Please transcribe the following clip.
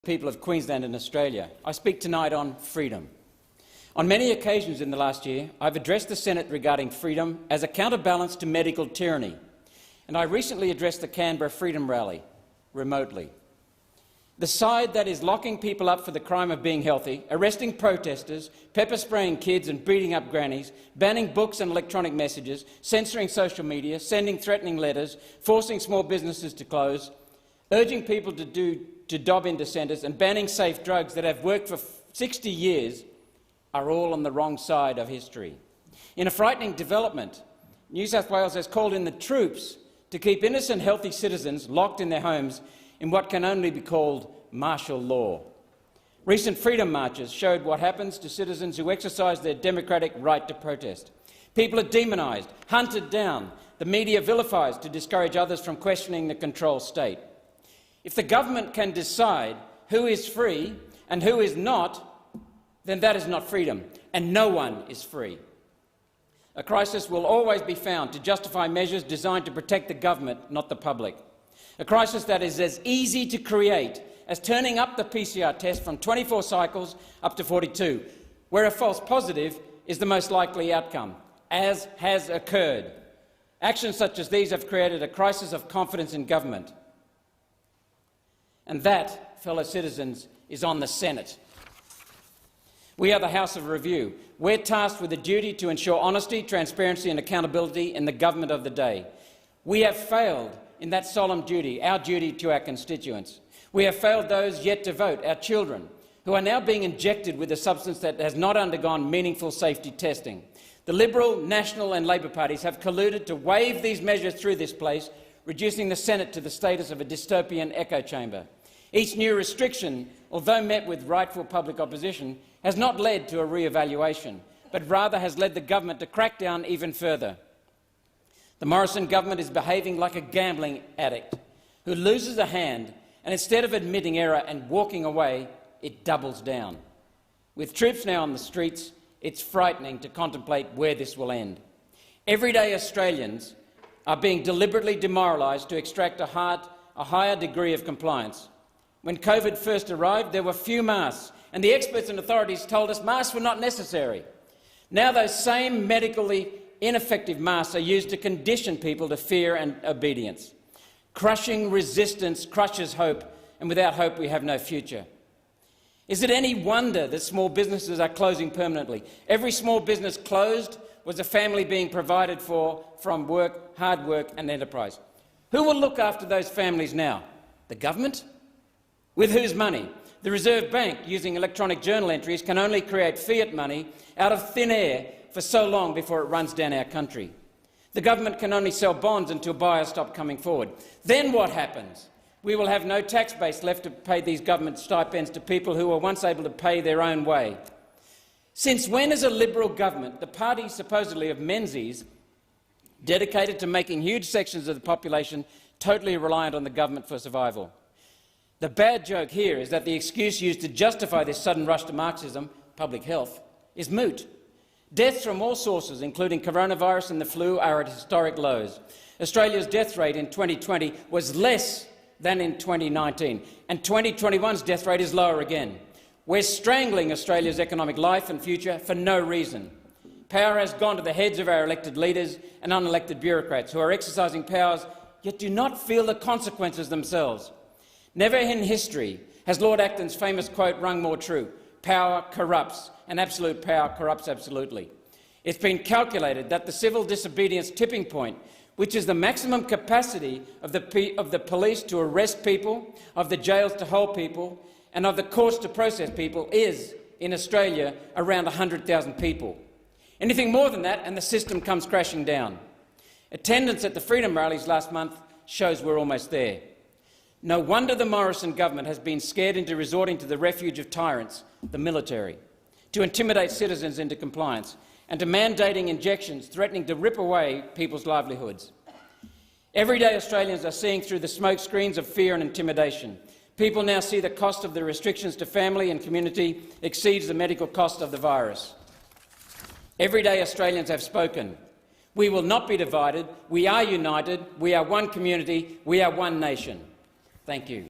People of Queensland and Australia. I speak tonight on freedom. On many occasions in the last year, I've addressed the Senate regarding freedom as a counterbalance to medical tyranny, and I recently addressed the Canberra Freedom Rally remotely. The side that is locking people up for the crime of being healthy, arresting protesters, pepper-spraying kids and beating up grannies, banning books and electronic messages, censoring social media, sending threatening letters, forcing small businesses to close, urging people to dob in dissenters and banning safe drugs that have worked for 60 years are all on the wrong side of history. In a frightening development, New South Wales has called in the troops to keep innocent, healthy citizens locked in their homes in what can only be called martial law. Recent freedom marches showed what happens to citizens who exercise their democratic right to protest. People are demonised, hunted down, the media vilifies to discourage others from questioning the control state. If the government can decide who is free and who is not, then that is not freedom, and no one is free. A crisis will always be found to justify measures designed to protect the government, not the public. A crisis that is as easy to create as turning up the PCR test from 24 cycles up to 42, where a false positive is the most likely outcome, as has occurred. Actions such as these have created a crisis of confidence in government. And that, fellow citizens, is on the Senate. We are the House of Review. We're tasked with a duty to ensure honesty, transparency and accountability in the government of the day. We have failed in that solemn duty, our duty to our constituents. We have failed those yet to vote, our children, who are now being injected with a substance that has not undergone meaningful safety testing. The Liberal, National and Labor parties have colluded to wave these measures through this place, reducing the Senate to the status of a dystopian echo chamber. Each new restriction, although met with rightful public opposition, has not led to a re-evaluation, but rather has led the government to crack down even further. The Morrison government is behaving like a gambling addict who loses a hand, and instead of admitting error and walking away, it doubles down. With troops now on the streets, it's frightening to contemplate where this will end. Everyday Australians are being deliberately demoralised to extract a higher degree of compliance. When COVID first arrived, there were few masks, and the experts and authorities told us masks were not necessary. Now those same medically ineffective masks are used to condition people to fear and obedience. Crushing resistance crushes hope, and without hope we have no future. Is it any wonder that small businesses are closing permanently? Every small business closed was a family being provided for from work, hard work and enterprise. Who will look after those families now? The government? With whose money? The Reserve Bank, using electronic journal entries, can only create fiat money out of thin air for so long before it runs down our country. The government can only sell bonds until buyers stop coming forward. Then what happens? We will have no tax base left to pay these government stipends to people who were once able to pay their own way. Since when is a Liberal government, the party supposedly of Menzies, dedicated to making huge sections of the population totally reliant on the government for survival? The bad joke here is that the excuse used to justify this sudden rush to Marxism, public health, is moot. Deaths from all sources, including coronavirus and the flu, are at historic lows. Australia's death rate in 2020 was less than in 2019, and 2021's death rate is lower again. We're strangling Australia's economic life and future for no reason. Power has gone to the heads of our elected leaders and unelected bureaucrats who are exercising powers yet do not feel the consequences themselves. Never in history has Lord Acton's famous quote rung more true: power corrupts, and absolute power corrupts absolutely. It's been calculated that the civil disobedience tipping point, which is the maximum capacity of the police to arrest people, of the jails to hold people, and of the courts to process people, is, in Australia, around 100,000 people. Anything more than that and the system comes crashing down. Attendance at the freedom rallies last month shows we're almost there. No wonder the Morrison government has been scared into resorting to the refuge of tyrants, the military, to intimidate citizens into compliance, and to mandating injections threatening to rip away people's livelihoods. Everyday Australians are seeing through the smoke screens of fear and intimidation. People now see the cost of the restrictions to family and community exceeds the medical cost of the virus. Everyday Australians have spoken. We will not be divided. We are united. We are one community. We are one nation. Thank you.